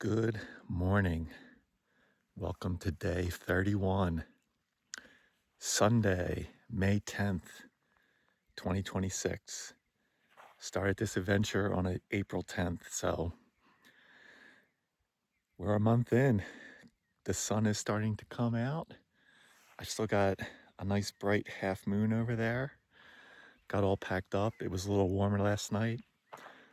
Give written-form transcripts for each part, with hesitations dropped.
Good morning. Welcome to day 31, Sunday, May 10th, 2026. Started this adventure on April 10th, so we're a month in. The sun is starting to come out. I still got a nice bright half moon over there. Got all packed up. It was a little warmer last night.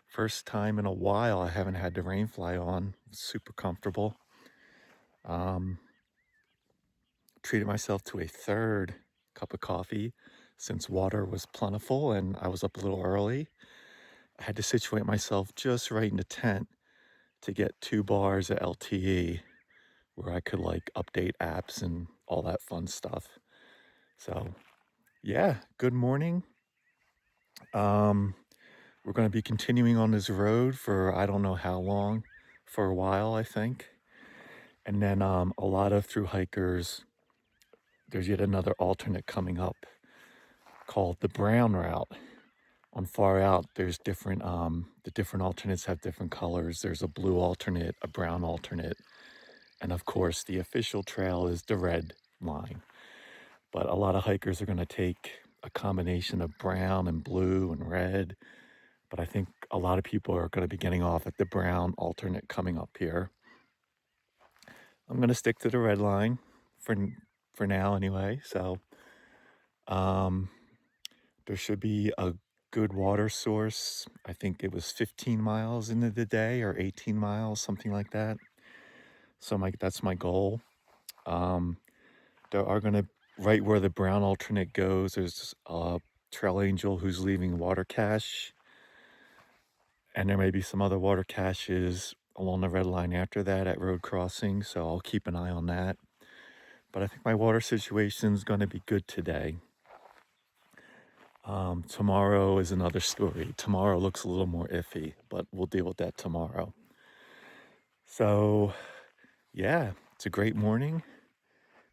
First time in a while I haven't had the rain fly on. Super comfortable. Treated myself to a third cup of coffee since water was plentiful and I was up a little early. I had to situate myself just right in the tent to get 2 bars of LTE where I could like update apps and all that fun stuff. So yeah, good morning. We're going to be continuing on this road for I don't know how long, for a while I think. And then a lot of thru hikers, there's yet another alternate coming up called the Brown Route. On Far Out, there's different, the different alternates have different colors. There's a blue alternate, a brown alternate, and of course the official trail is the red line. But a lot of hikers are going to take a combination of brown and blue and red. But I think a lot of people are going to be getting off at the brown alternate coming up here. I'm going to stick to the red line for now anyway. So there should be a good water source. I think it was 15 miles into the day or 18 miles, something like that. So that's my goal. There are going to, right where the brown alternate goes, there's a trail angel who's leaving water cache. And there may be some other water caches along the red line after that at road crossing. So I'll keep an eye on that. But I think my water situation is going to be good today. Tomorrow is another story. Tomorrow looks a little more iffy, but we'll deal with that tomorrow. So yeah, it's a great morning,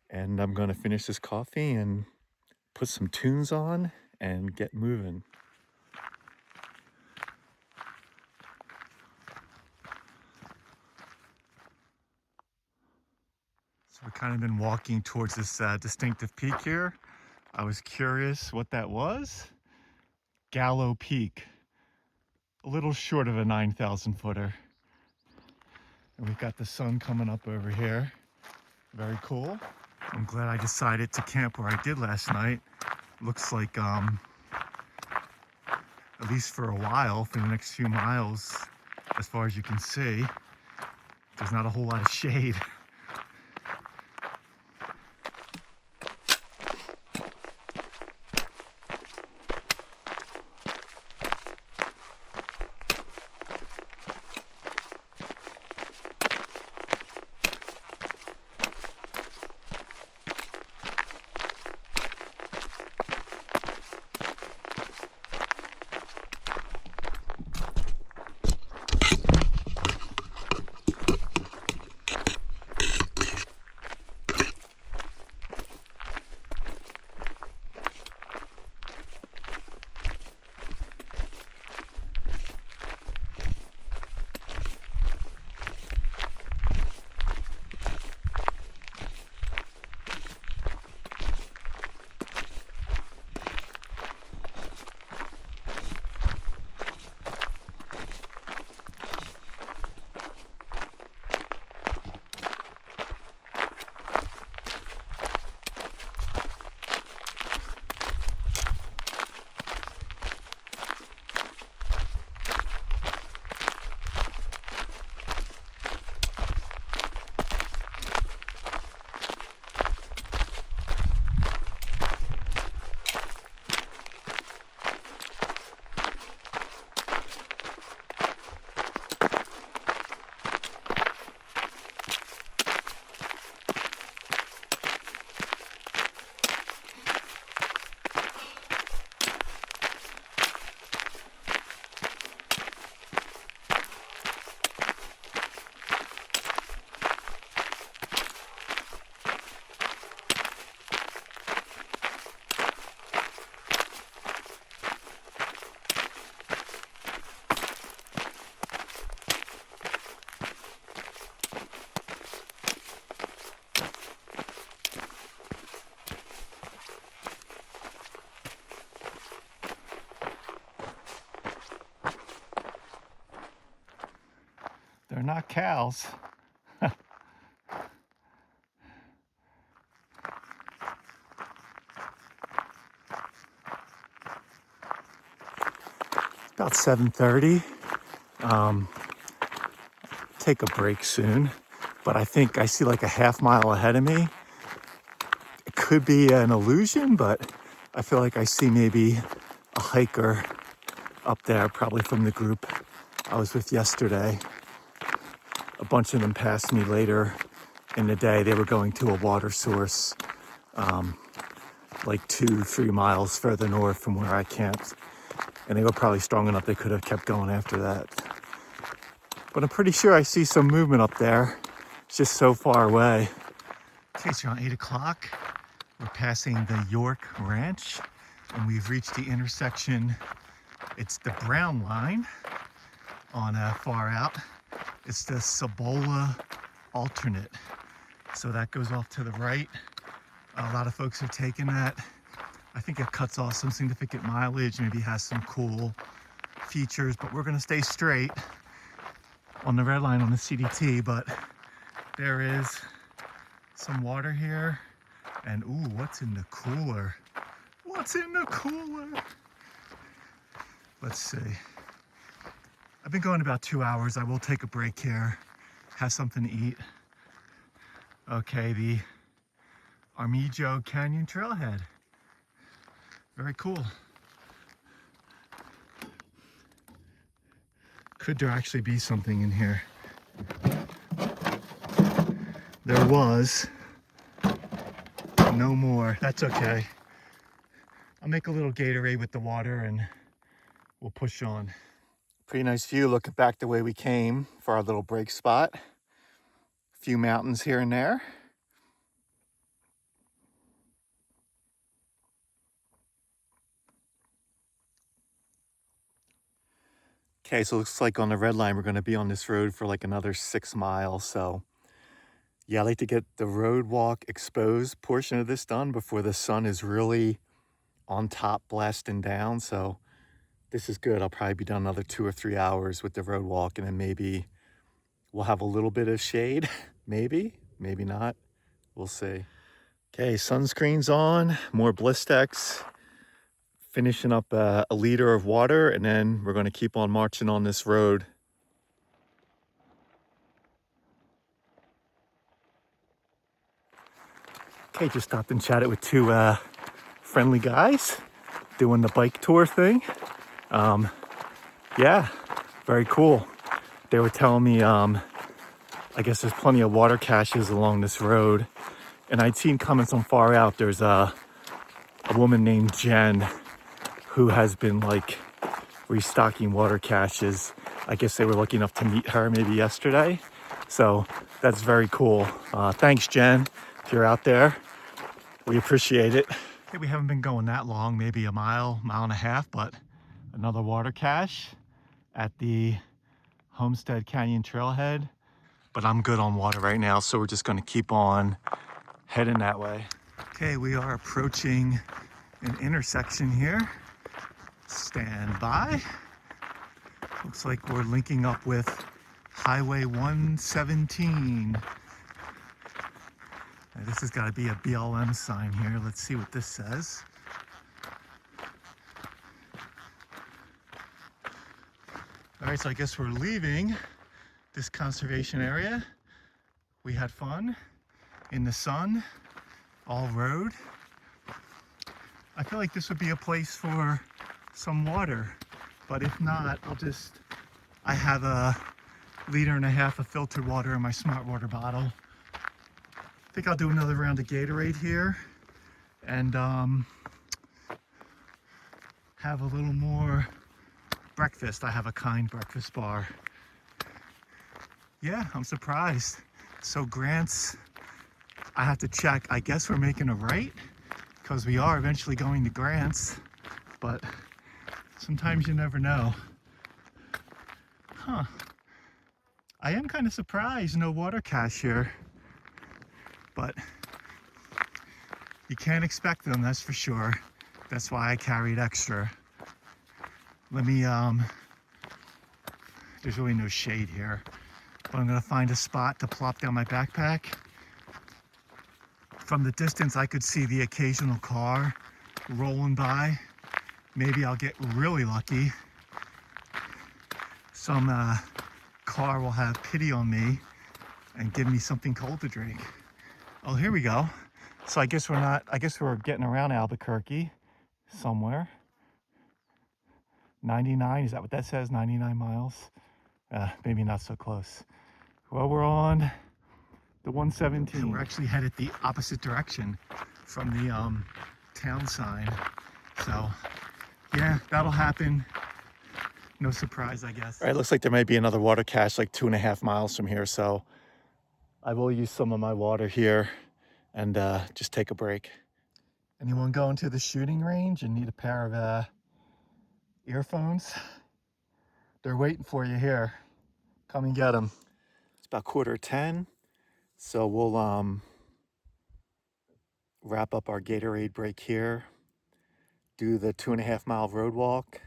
and I'm going to finish this coffee and put some tunes on and get moving. So we've kind of been walking towards this distinctive peak here. I was curious what that was. Gallo Peak, a little short of a 9,000 footer. And we've got the sun coming up over here. Very cool. I'm glad I decided to camp where I did last night. Looks like, at least for a while, for the next few miles, as far as you can see, there's not a whole lot of shade. not cows. About 7:30. Take a break soon, but I think I see like a half mile ahead of me. It could be an illusion, but I feel like I see maybe a hiker up there, probably from the group I was with yesterday. A bunch of them passed me later in the day. They were going to a water source like 2-3 miles further north from where I camped. And they were probably strong enough they could have kept going after that. But I'm pretty sure I see some movement up there. It's just so far away. Okay, it's around 8 o'clock. We're passing the York Ranch and we've reached the intersection. It's the brown line on far out. It's the Cibola alternate. So that goes off to the right. A lot of folks have taken that. I think it cuts off some significant mileage, maybe has some cool features, but we're gonna stay straight on the red line on the CDT. But there is some water here. And ooh, what's in the cooler? What's in the cooler? Let's see. I've been going about 2 hours. I will take a break here, have something to eat. Okay, the Armijo Canyon Trailhead. Very cool. Could there actually be something in here? There was. No more. That's okay. I'll make a little Gatorade with the water and we'll push on. Pretty nice view looking back the way we came for our little break spot. A few mountains here and there. Okay, so it looks like on the red line, we're going to be on this road for like another 6 miles. So yeah, I like to get the road walk exposed portion of this done before the sun is really on top blasting down. So this is good. I'll probably be done another 2 or 3 hours with the road walk, and then maybe we'll have a little bit of shade. Maybe not. We'll see. Okay, sunscreen's on, more Blistex. Finishing up a liter of water, and then we're going to keep on marching on this road. Okay, just stopped and chatted with 2 friendly guys doing the bike tour thing. Yeah, very cool. They were telling me, I guess there's plenty of water caches along this road. And I'd seen comments on Far Out, there's a woman named Jen who has been like restocking water caches. I guess they were lucky enough to meet her maybe yesterday. So that's very cool. Thanks, Jen, if you're out there. We appreciate it. Okay, we haven't been going that long, maybe a mile and a half, but another water cache at the Homestead Canyon Trailhead. But I'm good on water right now, so we're just gonna keep on heading that way. Okay, we are approaching an intersection here. Stand by. Looks like we're linking up with Highway 117. Now, this has got to be a BLM sign here. Let's see what this says. All right, so I guess we're leaving this conservation area. We had fun in the sun, all road. I feel like this would be a place for some water, but if not, I have a 1.5 liters of filtered water in my smart water bottle. I think I'll do another round of Gatorade here and have a little more breakfast. I have a Kind breakfast bar. Yeah, I'm surprised. So Grant's, I have to check. I guess we're making a right because we are eventually going to Grant's, but sometimes you never know. Huh. I am kind of surprised, no water cache here, but you can't expect them, that's for sure. That's why I carried extra. Let me, there's really no shade here. But I'm gonna find a spot to plop down my backpack. From the distance, I could see the occasional car rolling by. Maybe I'll get really lucky. Some car will have pity on me and give me something cold to drink. Oh, here we go. So I guess we're getting around Albuquerque somewhere. 99, is that what that says? 99 miles? Maybe not so close. Well, we're on the 117. And we're actually headed the opposite direction from the town sign. So yeah, that'll happen. No surprise, I guess. All right, looks like there might be another water cache like 2.5 miles from here. So I will use some of my water here and just take a break. Anyone going to the shooting range and need a pair of earphones? They're waiting for you here. Come and get them. It's about 9:45, so we'll wrap up our Gatorade break here, do the 2.5 mile road walk,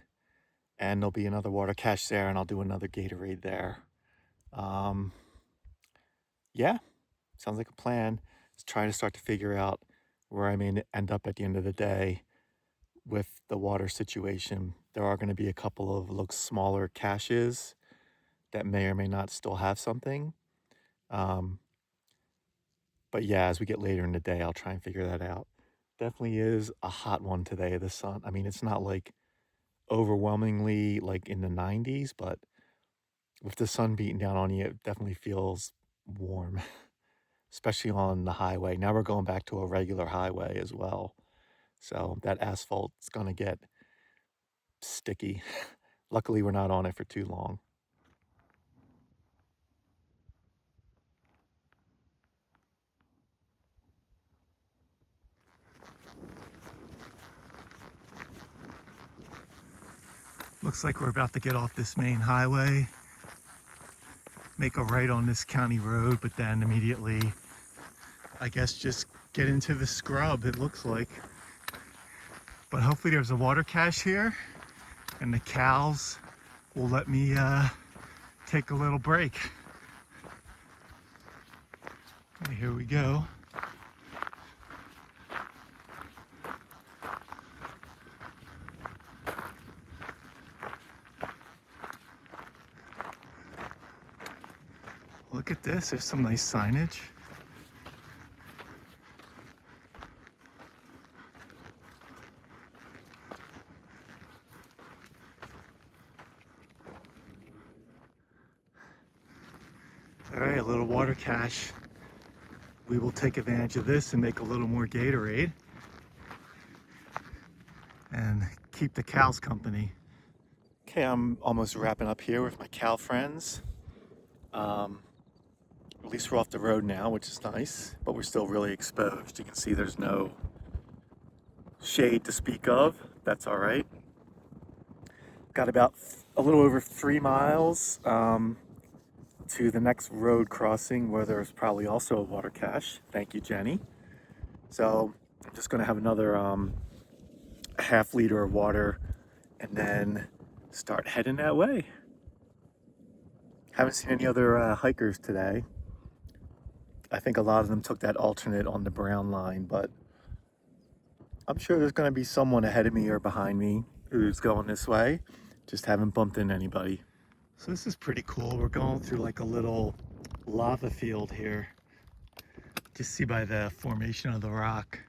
and there'll be another water cache there, and I'll do another Gatorade there. Yeah, sounds like a plan. Just trying to start to figure out where I may end up at the end of the day with the water situation. There are going to be a couple of smaller caches that may or may not still have something. But yeah, as we get later in the day, I'll try and figure that out. Definitely is a hot one today. The sun, I mean, it's not like overwhelmingly like in the 90s, but with the sun beating down on you, it definitely feels warm, especially on the highway. Now we're going back to a regular highway as well. So that asphalt's gonna get sticky. Luckily, we're not on it for too long. Looks like we're about to get off this main highway, make a right on this county road, but then immediately, I guess, just get into the scrub, it looks like. But hopefully there's a water cache here and the cows will let me take a little break. Okay, here we go. Look at this, there's some nice signage. All right, a little water cache. We will take advantage of this and make a little more Gatorade and keep the cows company. Okay, I'm almost wrapping up here with my cow friends. At least we're off the road now, which is nice, but we're still really exposed. You can see there's no shade to speak of. That's all right. Got about a little over 3 miles to the next road crossing where there's probably also a water cache. Thank you, Jenny. So I'm just gonna have another half liter of water and then start heading that way. Haven't seen any other hikers today. I think a lot of them took that alternate on the brown line, but I'm sure there's gonna be someone ahead of me or behind me who's going this way. Just haven't bumped into anybody. So this is pretty cool. We're going through like a little lava field here. Just see by the formation of the rock.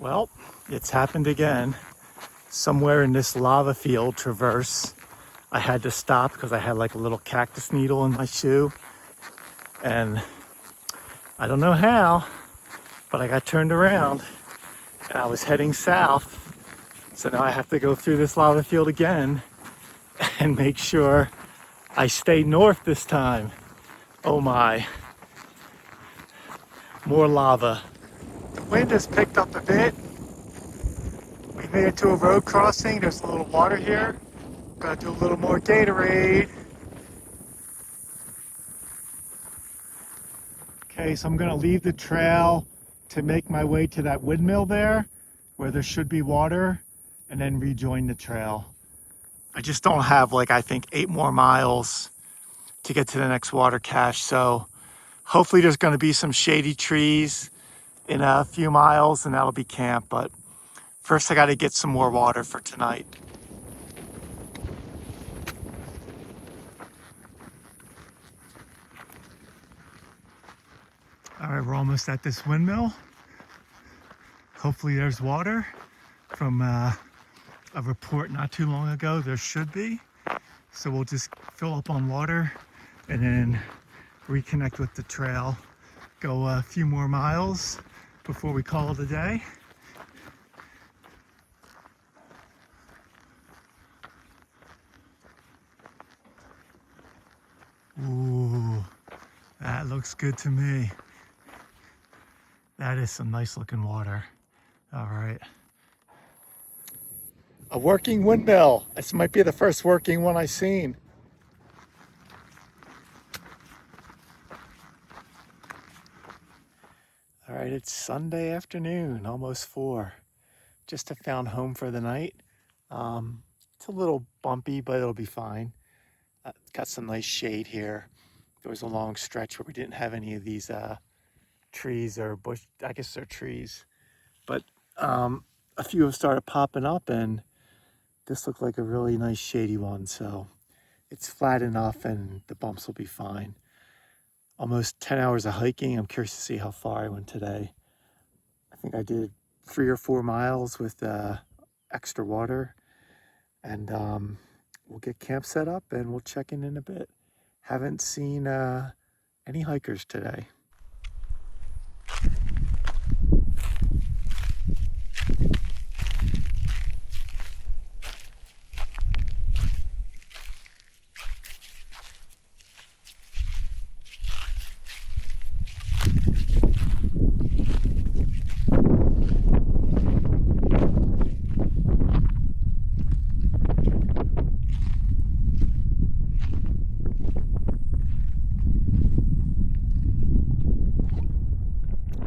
Well, it's happened again. Somewhere in this lava field traverse, I had to stop because I had like a little cactus needle in my shoe. And I don't know how, but I got turned around and I was heading south. So now I have to go through this lava field again and make sure I stay north this time. Oh my, more lava. The wind has picked up a bit. We made it to a road crossing. There's a little water here. Gotta do a little more Gatorade. Okay, so I'm gonna leave the trail to make my way to that windmill there, where there should be water, and then rejoin the trail. I just don't have, like, I think 8 more miles to get to the next water cache, so hopefully there's gonna be some shady trees in a few miles, and that'll be camp, but first I gotta get some more water for tonight. All right, we're almost at this windmill. Hopefully there's water. From a report not too long ago, there should be. So we'll just fill up on water and then reconnect with the trail. Go a few more miles before we call it a day. Ooh, that looks good to me. That is some nice looking water. All right. A working windmill. This might be the first working one I've seen. All right, it's Sunday afternoon, almost 4. Just have found home for the night. It's a little bumpy, but it'll be fine. Got some nice shade here. There was a long stretch where we didn't have any of these trees or bush. I guess they're trees, but a few have started popping up, and this looked like a really nice shady one. So it's flat enough, and the bumps will be fine. Almost 10 hours of hiking. I'm curious to see how far I went today. I think I did 3 or 4 miles with extra water, and we'll get camp set up and we'll check in a bit. Haven't seen any hikers today.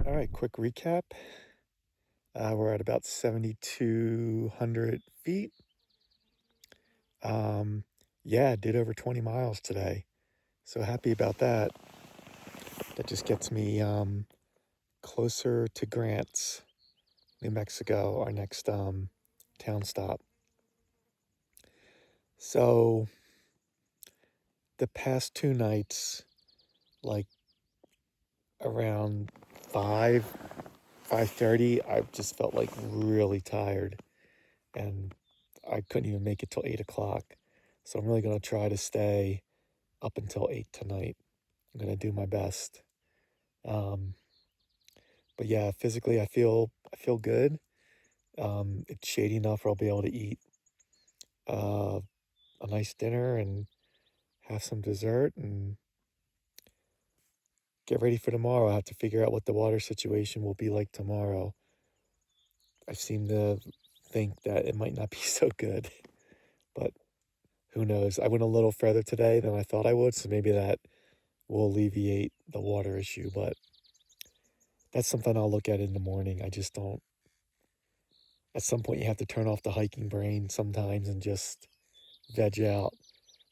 All right, quick recap. We're at about 7,200 feet. Yeah, did over 20 miles today. So happy about that. That just gets me closer to Grants, New Mexico, our next town stop. So the past 2 nights, like around 5:30, I just felt like really tired, and I couldn't even make it till 8 o'clock. So I'm really gonna try to stay up until 8 tonight. I'm gonna do my best. Um, but yeah, physically I feel good. It's shady enough where I'll be able to eat uh, a nice dinner and have some dessert and get ready for tomorrow. I have to figure out what the water situation will be like tomorrow. I seem to think that it might not be so good, but who knows? I went a little further today than I thought I would, so maybe that will alleviate the water issue, but that's something I'll look at in the morning. I just don't. At some point, you have to turn off the hiking brain sometimes and just veg out.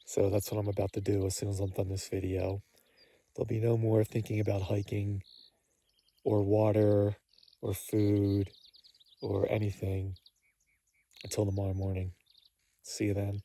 So that's what I'm about to do as soon as I'm done this video. There'll be no more thinking about hiking or water or food or anything until tomorrow morning. See you then.